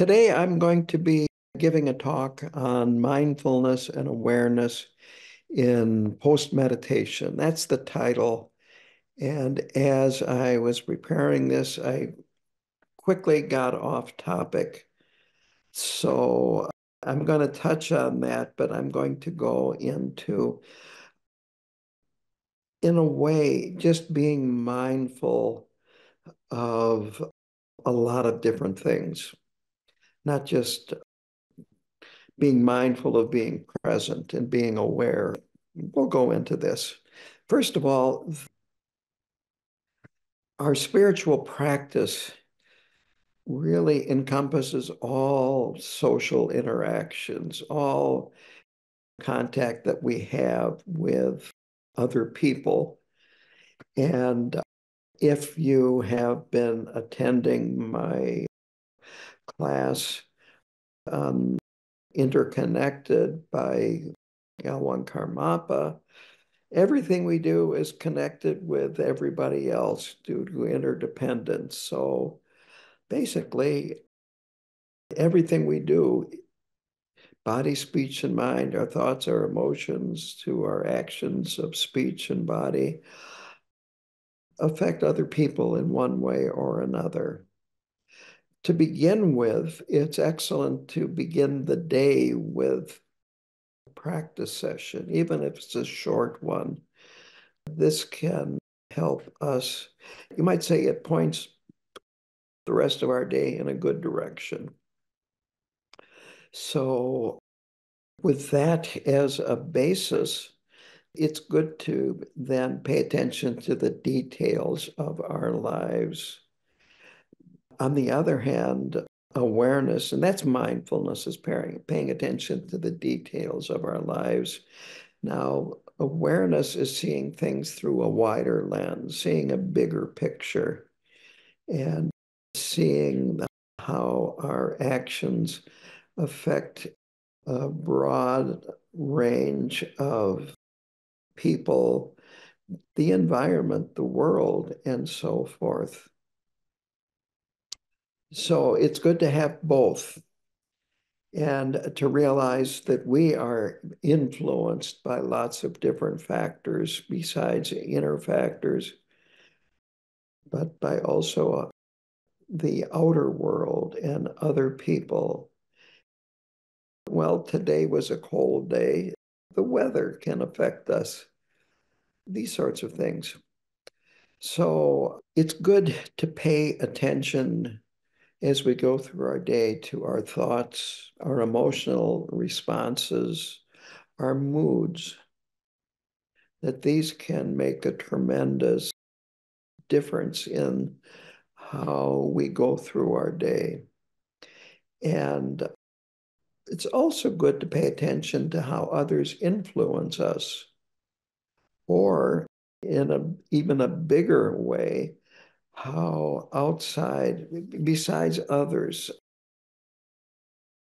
Today, I'm going to be giving a talk on mindfulness and awareness in post-meditation. That's the title. And as I was preparing this, I quickly got off topic. So I'm going to touch on that, but I'm going to go into, in a way, just being mindful of a lot of different things, not just being mindful of being present and being aware. We'll go into this. First of all, our spiritual practice really encompasses all social interactions, all contact that we have with other people. And if you have been attending my class on Interconnected by L1 Karmapa, everything we do is connected with everybody else due to interdependence. So basically, everything we do, body, speech, and mind, our thoughts, our emotions, to our actions of speech and body, affect other people in one way or another. To begin with, it's excellent to begin the day with a practice session, even if it's a short one. This can help us. You might say it points the rest of our day in a good direction. So, with that as a basis, it's good to then pay attention to the details of our lives. On the other hand, awareness, and that's mindfulness, is paying attention to the details of our lives. Now, awareness is seeing things through a wider lens, seeing a bigger picture, and seeing how our actions affect a broad range of people, the environment, the world, and so forth. So it's good to have both and to realize that we are influenced by lots of different factors besides inner factors, but by also the outer world and other people. Well, today was a cold day. The weather can affect us, these sorts of things. So it's good to pay attention as we go through our day to our thoughts, our emotional responses, our moods, that these can make a tremendous difference in how we go through our day. And it's also good to pay attention to how others influence us, or in even a bigger way, how outside, besides others,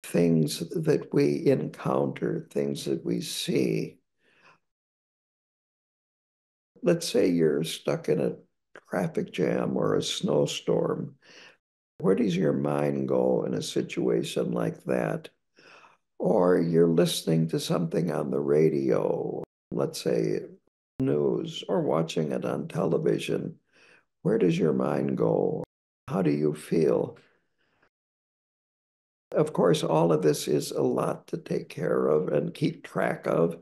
things that we encounter, things that we see. Let's say you're stuck in a traffic jam or a snowstorm. Where does your mind go in a situation like that? Or you're listening to something on the radio, let's say news, or watching it on television. Where does your mind go? How do you feel? Of course, all of this is a lot to take care of and keep track of.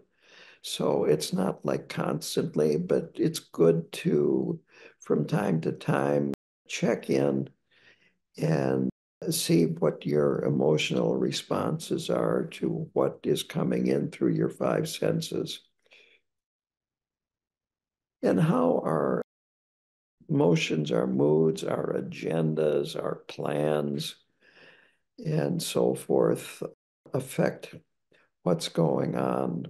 So it's not like constantly, but it's good to, from time to time, check in and see what your emotional responses are to what is coming in through your five senses, and how our emotions, our moods, our agendas, our plans, and so forth affect what's going on.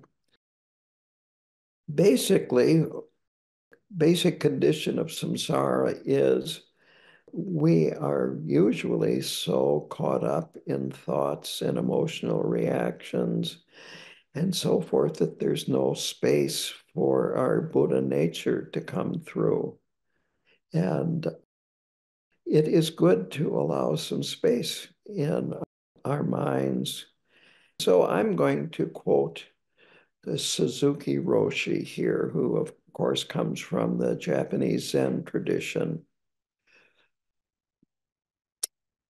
Basically, basic condition of samsara is we are usually so caught up in thoughts and emotional reactions and so forth that there's no space for our Buddha nature to come through. And it is good to allow some space in our minds. So I'm going to quote the Suzuki Roshi here, who of course comes from the Japanese Zen tradition.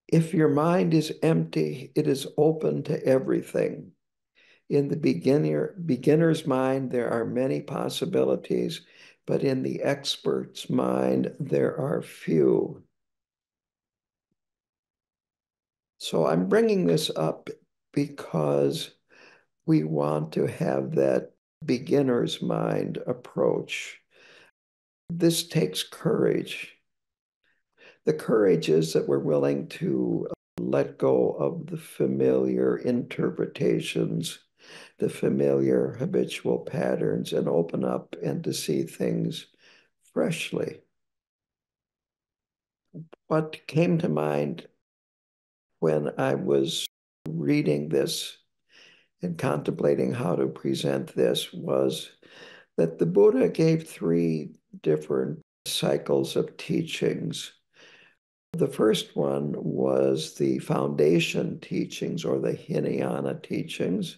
If your mind is empty, it is open to everything. In the beginner's mind, there are many possibilities, but in the expert's mind, there are few. So I'm bringing this up because we want to have that beginner's mind approach. This takes courage. The courage is that we're willing to let go of the familiar interpretations, the familiar habitual patterns, and open up and to see things freshly. What came to mind when I was reading this and contemplating how to present this was that the Buddha gave three different cycles of teachings. The first one was the foundation teachings or the Hinayana teachings,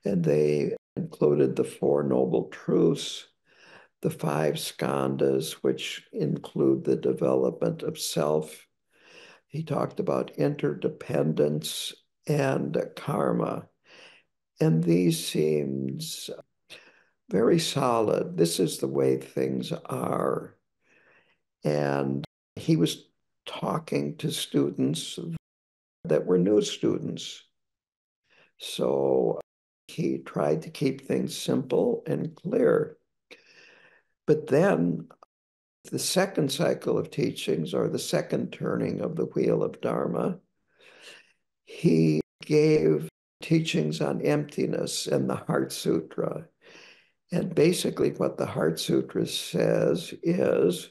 and they included the Four Noble Truths, the five skandhas, which include the development of self. He talked about interdependence and karma. And these seems very solid. This is the way things are. And he was talking to students that were new students. So he tried to keep things simple and clear. But then the second cycle of teachings, or the second turning of the wheel of Dharma, he gave teachings on emptiness and the Heart Sutra. And basically what the Heart Sutra says is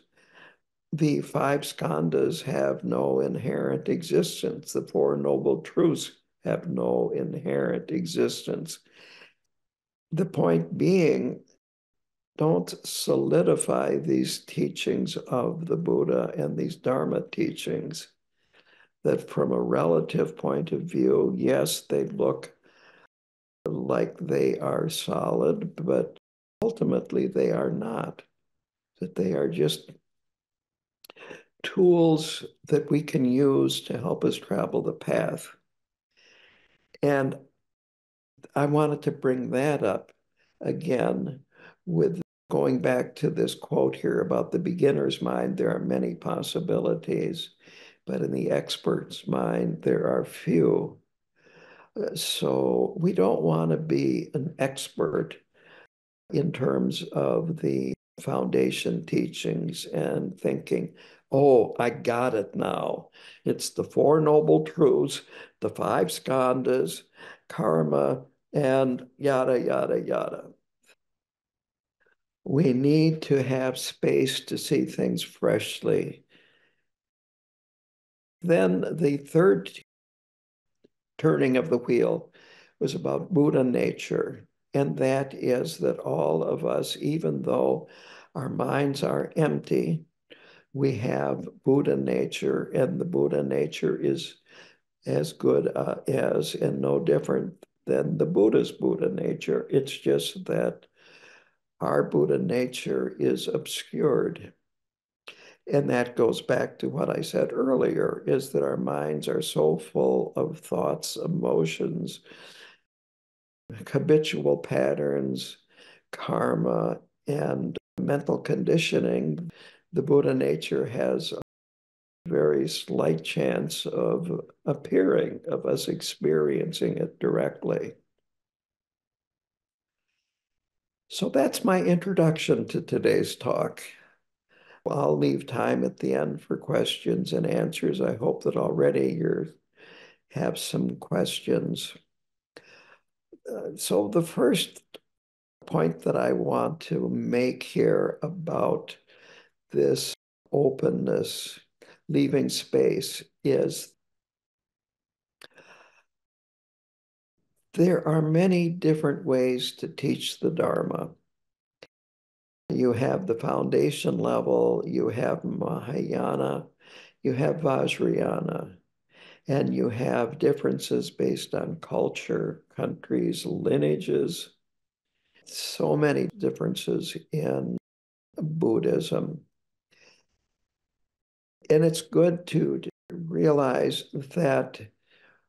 the five skandhas have no inherent existence. The Four Noble Truths have no inherent existence. The point being, don't solidify these teachings of the Buddha and these Dharma teachings that from a relative point of view, yes, they look like they are solid, but ultimately they are not, that they are just tools that we can use to help us travel the path. And I wanted to bring that up again with going back to this quote here about the beginner's mind. There are many possibilities, but in the expert's mind, there are few. So we don't want to be an expert in terms of the foundation teachings and thinking, oh, I got it now. It's the Four Noble Truths, the five skandhas, karma, and yada, yada, yada. We need to have space to see things freshly. Then the third turning of the wheel was about Buddha nature. And that is that all of us, even though our minds are empty, we have Buddha nature, and the Buddha nature is as good as and no different than the Buddha's Buddha nature. It's just that our Buddha nature is obscured. And that goes back to what I said earlier, is that our minds are so full of thoughts, emotions, habitual patterns, karma, and mental conditioning. The Buddha nature has a very slight chance of appearing, of us experiencing it directly. So that's my introduction to today's talk. I'll leave time at the end for questions and answers. I hope that already you have some questions. So the first point that I want to make here about this openness, leaving space, is there are many different ways to teach the Dharma. You have the foundation level, you have Mahayana, you have Vajrayana. And you have differences based on culture, countries, lineages, so many differences in Buddhism. And it's good to realize that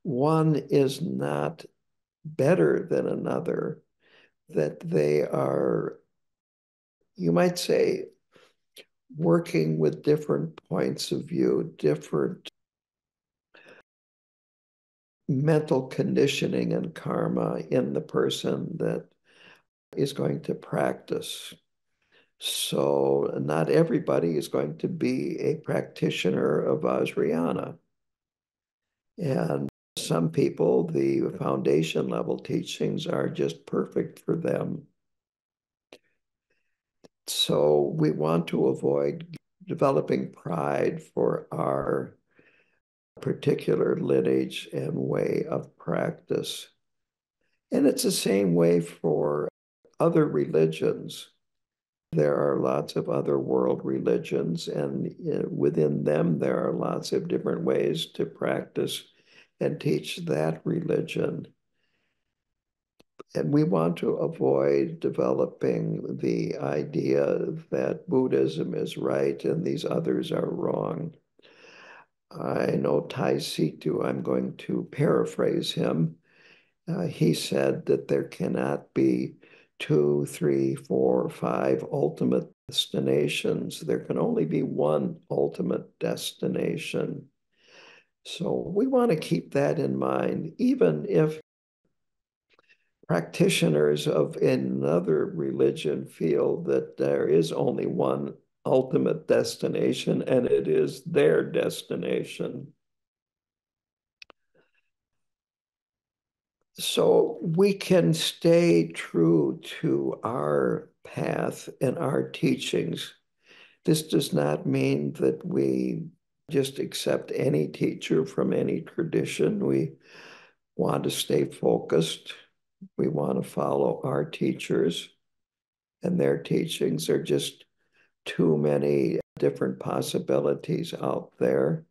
one is not better than another, that they are, you might say, working with different points of view, different mental conditioning and karma in the person that is going to practice. So not everybody is going to be a practitioner of Vajrayana. And some people, the foundation level teachings are just perfect for them. So we want to avoid developing pride for our particular lineage and way of practice. And it's the same way for other religions. There are lots of other world religions, and within them, there are lots of different ways to practice and teach that religion. And we want to avoid developing the idea that Buddhism is right and these others are wrong. I know Tai Situ, I'm going to paraphrase him. He said that there cannot be two, three, four, five ultimate destinations. There can only be one ultimate destination. So we want to keep that in mind, even if practitioners of another religion feel that there is only one ultimate destination and it is their destination. So we can stay true to our path and our teachings. This does not mean that we just accept any teacher from any tradition. We want to stay focused. We want to follow our teachers, and their teachings are just too many different possibilities out there.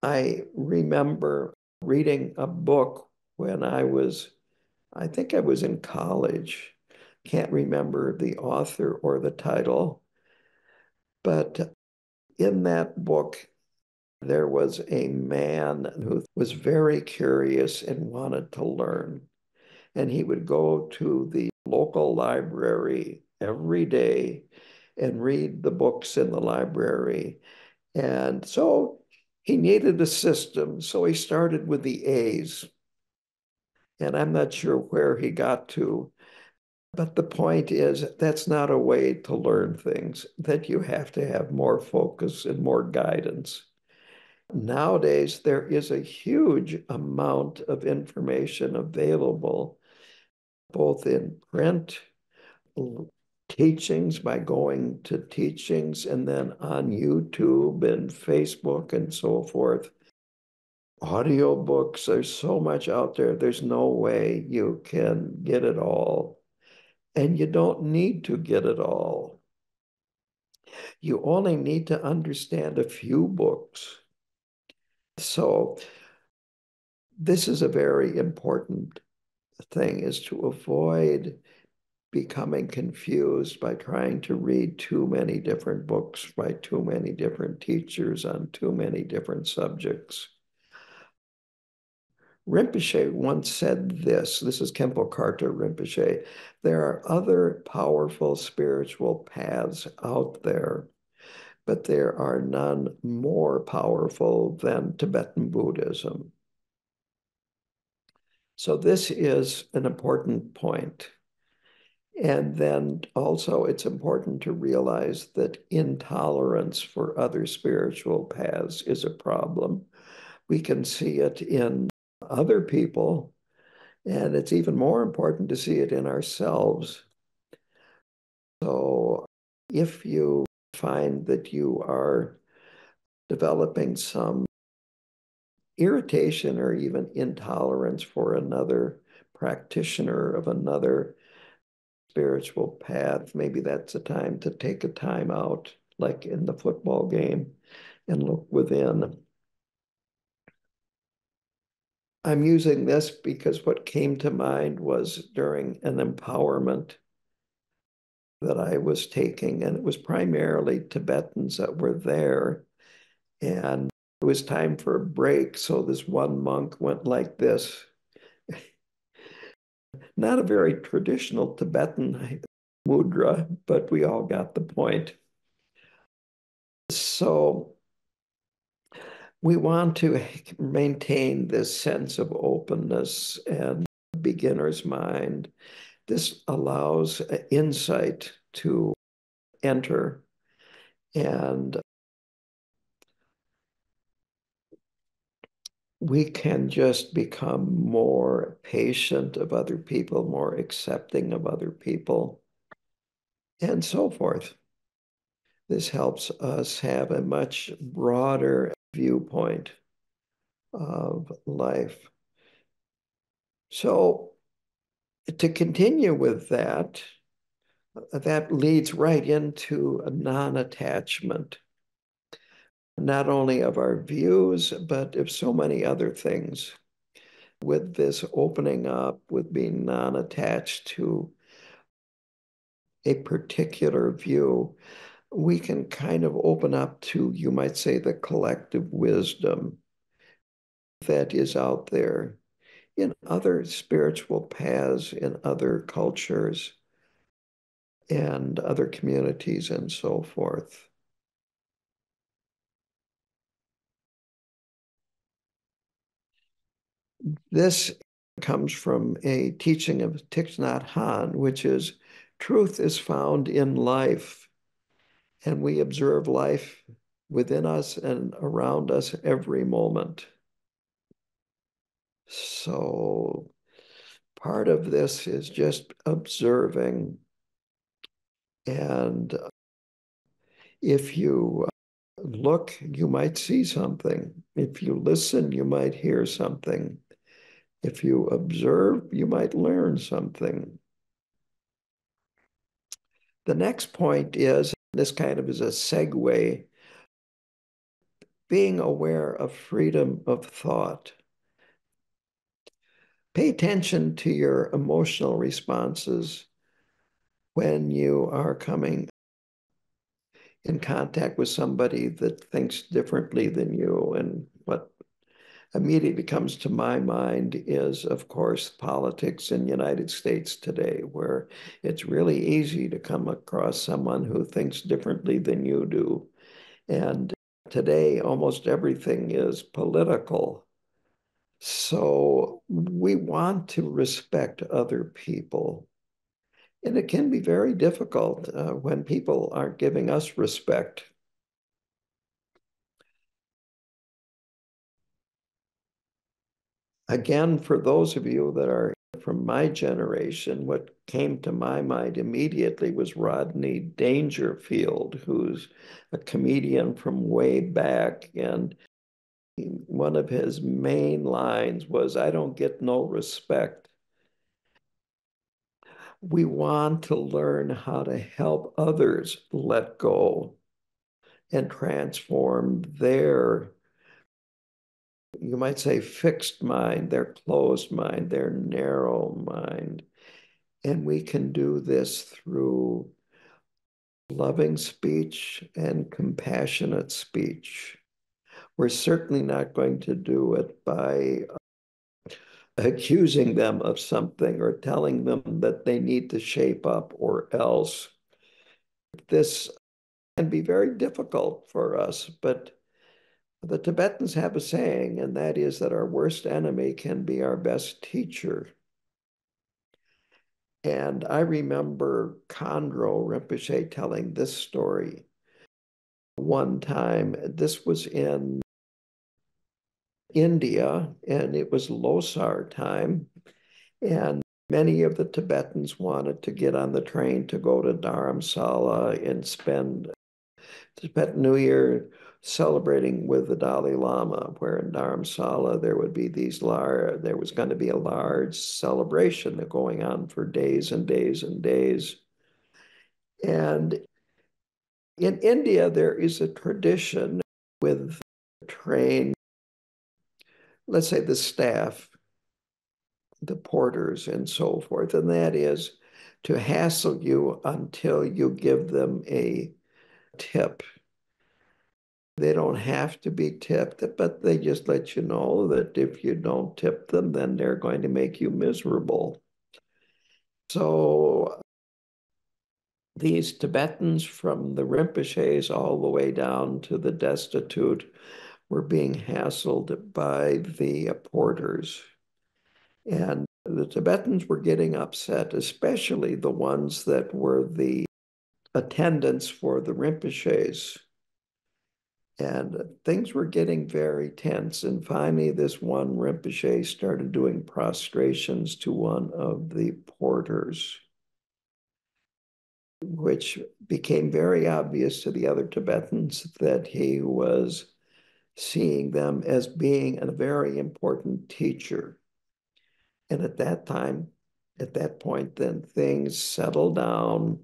I remember reading a book when I think I was in college. Can't remember the author or the title, but in that book, there was a man who was very curious and wanted to learn. And he would go to the local library every day and read the books in the library. And so he needed a system. So he started with the A's. And I'm not sure where he got to. But the point is, that's not a way to learn things, that you have to have more focus and more guidance. Nowadays, there is a huge amount of information available, both in print, teachings by going to teachings, and then on YouTube and Facebook and so forth. Audio books, there's so much out there. There's no way you can get it all. And you don't need to get it all. You only need to understand a few books. So this is a very important thing, is to avoid becoming confused by trying to read too many different books by too many different teachers on too many different subjects. Rinpoche once said this is Khenpo Karthar Rinpoche, there are other powerful spiritual paths out there, but there are none more powerful than Tibetan Buddhism. So this is an important point. And then also it's important to realize that intolerance for other spiritual paths is a problem. We can see it in other people, and it's even more important to see it in ourselves. So if you find that you are developing some irritation or even intolerance for another practitioner of another spiritual path, maybe that's a time to take a time out, like in the football game, and look within. I'm using this because what came to mind was during an empowerment that I was taking, and it was primarily Tibetans that were there. And it was time for a break. So this one monk went like this, not a very traditional Tibetan mudra, but we all got the point. So we want to maintain this sense of openness and beginner's mind. This allows insight to enter, and we can just become more patient of other people, more accepting of other people, and so forth. This helps us have a much broader viewpoint of life. So to continue with that, that leads right into a non-attachment, not only of our views, but of so many other things. With this opening up, with being non-attached to a particular view, we can kind of open up to, you might say, the collective wisdom that is out there in other spiritual paths, in other cultures, and other communities, and so forth. This comes from a teaching of Thich Nhat Hanh, which is truth is found in life, and we observe life within us and around us every moment. So part of this is just observing. And if you look, you might see something. If you listen, you might hear something. If you observe, you might learn something. The next point is, this kind of is a segue, being aware of freedom of thought. Pay attention to your emotional responses when you are coming in contact with somebody that thinks differently than you. And what immediately comes to my mind is, of course, politics in the United States today, where it's really easy to come across someone who thinks differently than you do. And today, almost everything is political. So we want to respect other people. And it can be very difficult when people aren't giving us respect. Again, for those of you that are from my generation, what came to my mind immediately was Rodney Dangerfield, who's a comedian from way back. And one of his main lines was, "I don't get no respect." We want to learn how to help others let go and transform their, you might say, fixed mind, their closed mind, their narrow mind. And we can do this through loving speech and compassionate speech. We're certainly not going to do it by accusing them of something or telling them that they need to shape up or else. This can be very difficult for us, but the Tibetans have a saying, and that is that our worst enemy can be our best teacher. And I remember Khandro Rinpoche telling this story one time. This was in India, and it was Losar time. And many of the Tibetans wanted to get on the train to go to Dharamsala and spend Tibetan New Year celebrating with the Dalai Lama, where in Dharamsala there would be there was going to be a large celebration going on for days and days and days. And in India, there is a tradition with train, let's say the staff, the porters and so forth, and that is to hassle you until you give them a tip. They don't have to be tipped, but they just let you know that if you don't tip them, then they're going to make you miserable. So these Tibetans, from the Rinpoches all the way down to the destitute, were being hassled by the porters. And the Tibetans were getting upset, especially the ones that were the attendants for the Rinpoches. And things were getting very tense. And finally, this one Rinpoche started doing prostrations to one of the porters, which became very obvious to the other Tibetans that he was seeing them as being a very important teacher. And at that time, at that point, then things settled down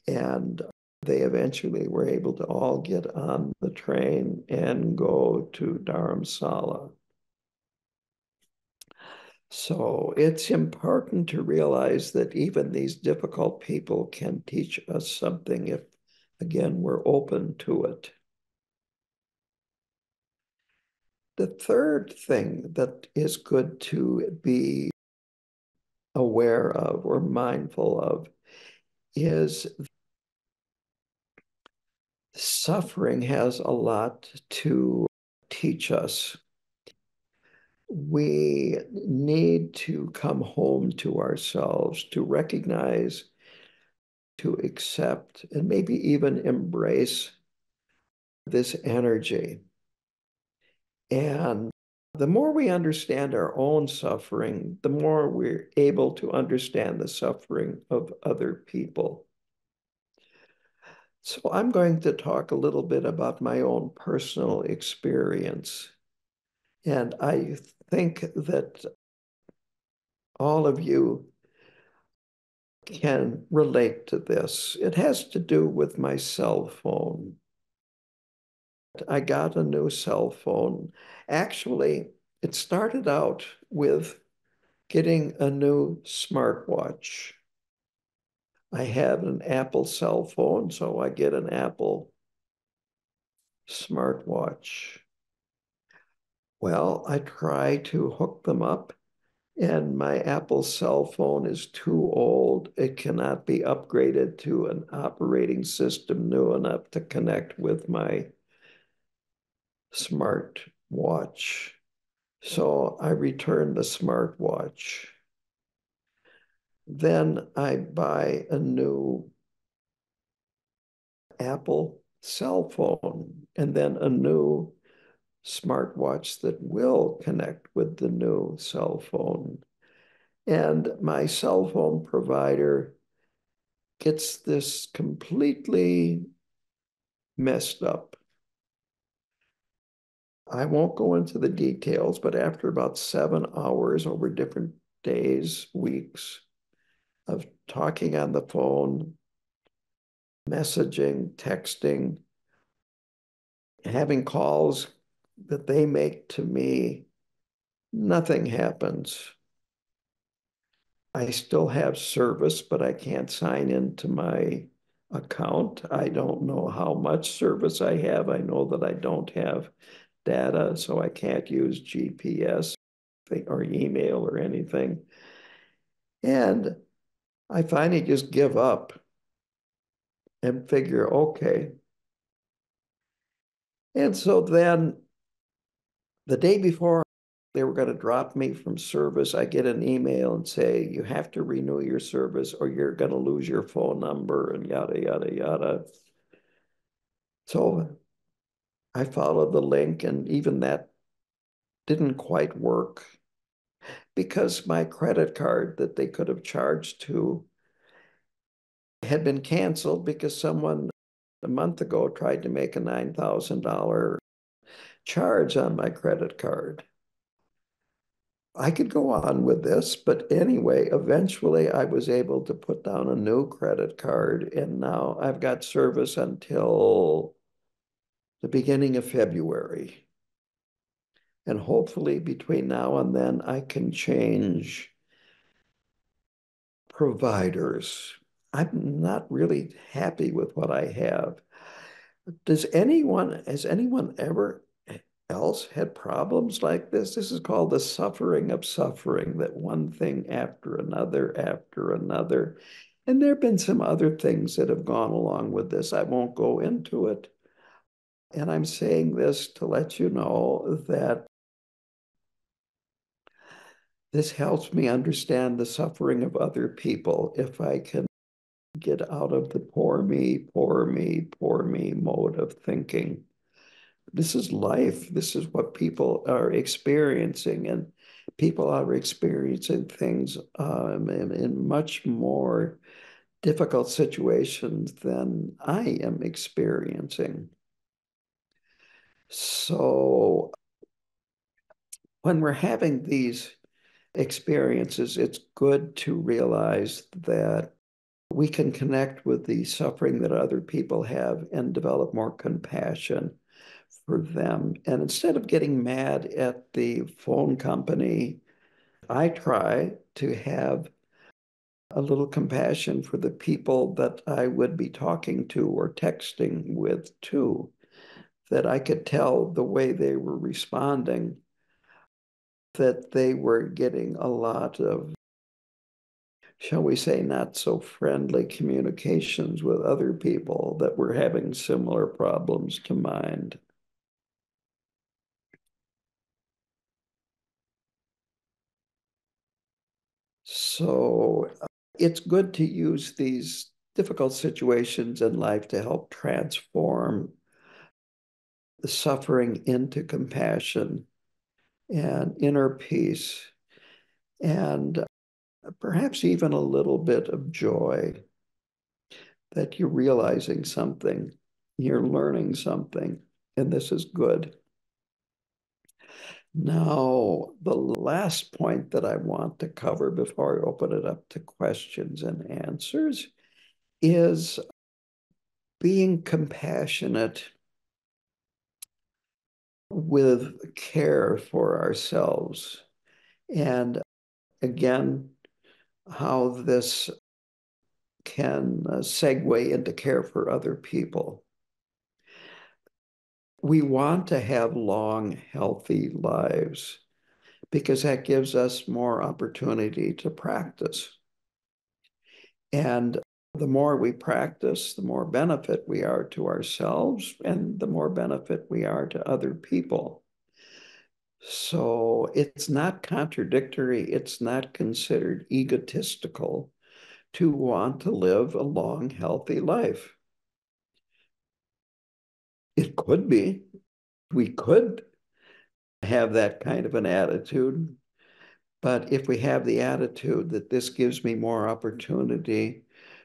and they eventually were able to all get on the train and go to Dharamsala. So it's important to realize that even these difficult people can teach us something if, again, we're open to it. The third thing that is good to be aware of or mindful of is suffering has a lot to teach us. We need to come home to ourselves, to recognize, to accept, and maybe even embrace this energy. And the more we understand our own suffering, the more we're able to understand the suffering of other people. So I'm going to talk a little bit about my own personal experience. And I think that all of you can relate to this. It has to do with my cell phone. I got a new cell phone. Actually, it started out with getting a new smartwatch. I had an Apple cell phone, so I get an Apple smartwatch. Well, I try to hook them up, and my Apple cell phone is too old. It cannot be upgraded to an operating system new enough to connect with my smartwatch. So I return the smartwatch. Then I buy a new Apple cell phone and then a new smartwatch that will connect with the new cell phone. And my cell phone provider gets this completely messed up. I won't go into the details, but after about 7 hours over different days, weeks of talking on the phone, messaging, texting, having calls that they make to me, nothing happens. I still have service, but I can't sign into my account. I don't know how much service I have. I know that I don't have data, so I can't use GPS or email or anything. And I finally just give up and figure, okay. And so then the day before they were going to drop me from service, I get an email and say, you have to renew your service or you're going to lose your phone number and yada, yada, yada. So I followed the link, and even that didn't quite work because my credit card that they could have charged to had been canceled because someone a month ago tried to make a $9,000 charge on my credit card. I could go on with this, but anyway, eventually I was able to put down a new credit card, and now I've got service until the beginning of February. And hopefully between now and then, I can change providers. I'm not really happy with what I have. Has anyone ever else had problems like this? This is called the suffering of suffering, that one thing after another. And there have been some other things that have gone along with this. I won't go into it. And I'm saying this to let you know that this helps me understand the suffering of other people if I can get out of the poor me, poor me, poor me mode of thinking. This is life. This is what people are experiencing, and people are experiencing things in much more difficult situations than I am experiencing. So when we're having these experiences, it's good to realize that we can connect with the suffering that other people have and develop more compassion for them. And instead of getting mad at the phone company, I try to have a little compassion for the people that I would be talking to or texting with too, that I could tell the way they were responding, that they were getting a lot of, shall we say, not so friendly communications with other people that were having similar problems to mine. So it's good to use these difficult situations in life to help transform the suffering into compassion and inner peace, and perhaps even a little bit of joy that you're realizing something, you're learning something, and this is good. Now, the last point that I want to cover before I open it up to questions and answers is being compassionate with care for ourselves. And again, how this can segue into care for other people. We want to have long, healthy lives because that gives us more opportunity to practice. And the more we practice, the more benefit we are to ourselves and the more benefit we are to other people. So it's not contradictory, it's not considered egotistical to want to live a long, healthy life. It could be. We could have that kind of an attitude. But if we have the attitude that this gives me more opportunity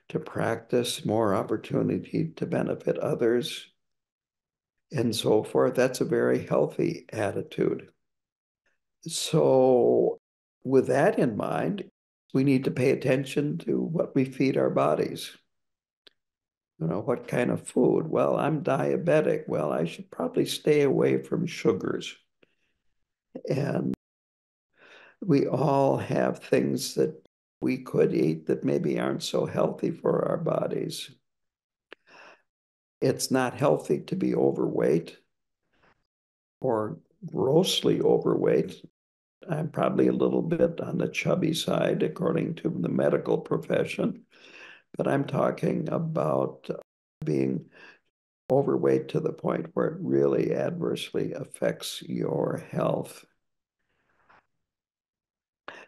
to practice, more opportunity to benefit others, and so forth, that's a very healthy attitude. So, with that in mind, we need to pay attention to what we feed our bodies. What kind of food? Well, I'm diabetic. Well, I should probably stay away from sugars. And we all have things that we could eat that maybe aren't so healthy for our bodies. It's not healthy to be overweight or grossly overweight. I'm probably a little bit on the chubby side, according to the medical profession, but I'm talking about being overweight to the point where it really adversely affects your health.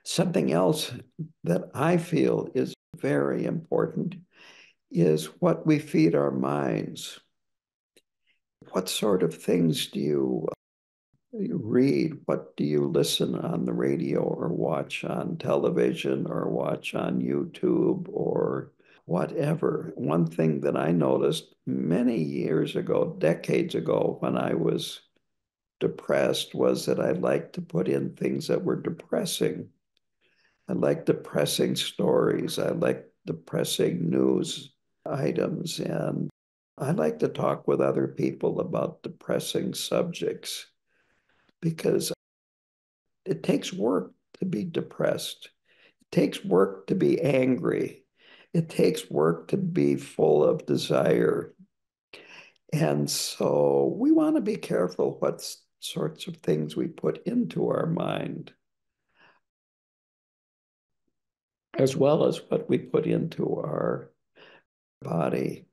Something else that I feel is very important is what we feed our minds. What sort of things do you read? What do you listen on the radio or watch on television or watch on YouTube or whatever? One thing that I noticed many years ago, decades ago, when I was depressed, was that I liked to put in things that were depressing. I like depressing stories. I like depressing news items. And I like to talk with other people about depressing subjects because it takes work to be depressed. It takes work to be angry. It takes work to be full of desire. And so we want to be careful what sorts of things we put into our mind, as well as what we put into our body.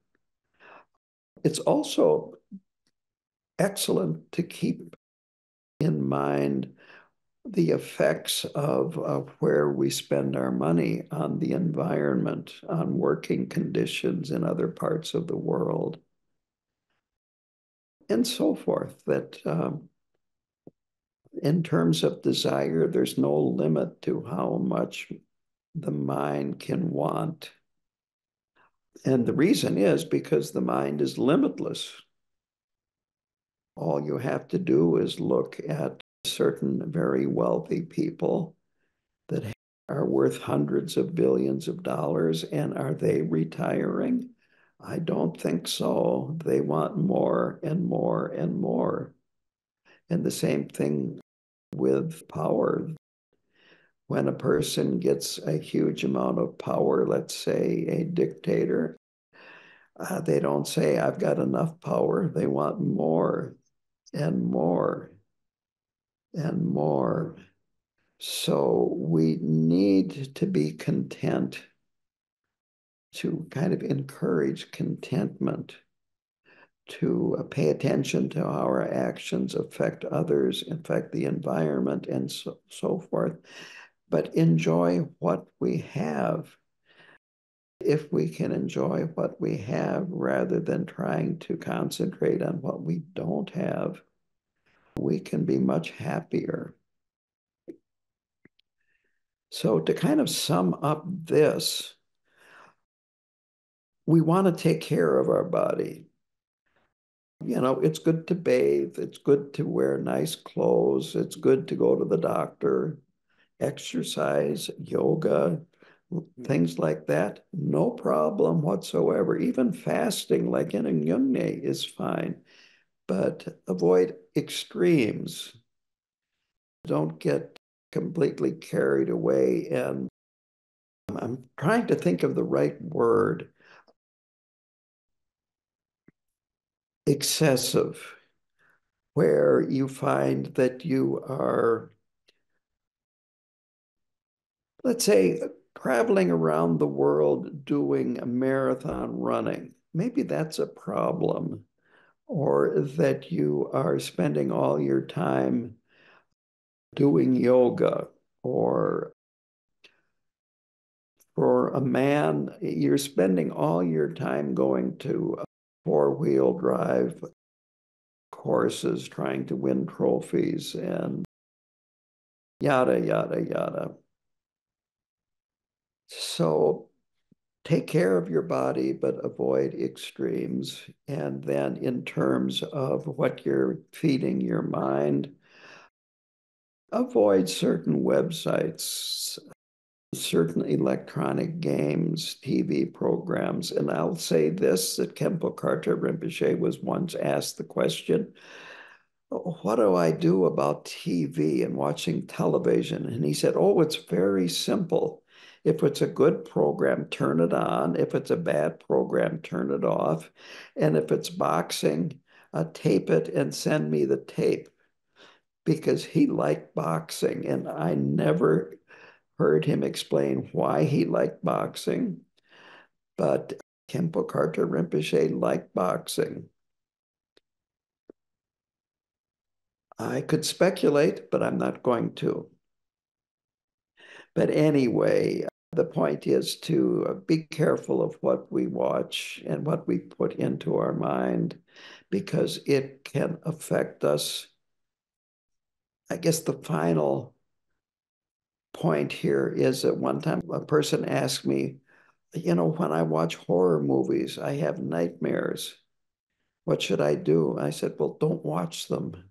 It's also excellent to keep in mind the effects of where we spend our money on the environment, on working conditions in other parts of the world, and so forth. That in terms of desire, there's no limit to how much the mind can want. And the reason is because the mind is limitless. All you have to do is look at certain very wealthy people that are worth hundreds of billions of dollars, and are they retiring? I don't think so. They want more and more and more. And the same thing with power. When a person gets a huge amount of power, let's say a dictator, they don't say, I've got enough power. They want more and more and more. So we need to be content, to kind of encourage contentment, to pay attention to how our actions affect others, affect the environment, and so forth, but enjoy what we have. If we can enjoy what we have rather than trying to concentrate on what we don't have, we can be much happier. So to kind of sum up this, we want to take care of our body. You know, it's good to bathe. It's good to wear nice clothes. It's good to go to the doctor, exercise, yoga, things like that. No problem whatsoever. Even fasting, like in a yungne, is fine. But avoid extremes. Don't get completely carried away. And I'm trying to think of the right word. Excessive, where you find that you are, let's say, traveling around the world doing a marathon running. Maybe that's a problem. Or that you are spending all your time doing yoga, or for a man, you're spending all your time going to four-wheel drive courses trying to win trophies and yada, yada, yada. So take care of your body, but avoid extremes. And then in terms of what you're feeding your mind, avoid certain websites, certain electronic games, TV programs. And I'll say this, that Khenpo Karthar Rinpoche was once asked the question, what do I do about TV and watching television? And he said, oh, it's very simple. If it's a good program, turn it on. If it's a bad program, turn it off. And if it's boxing, tape it and send me the tape, because he liked boxing. And I never heard him explain why he liked boxing, but Khenpo Karthar Rinpoche liked boxing. I could speculate, but I'm not going to. But anyway, the point is to be careful of what we watch and what we put into our mind, because it can affect us. I guess the final point here is that one time a person asked me, you know, when I watch horror movies, I have nightmares. What should I do? I said, well, don't watch them.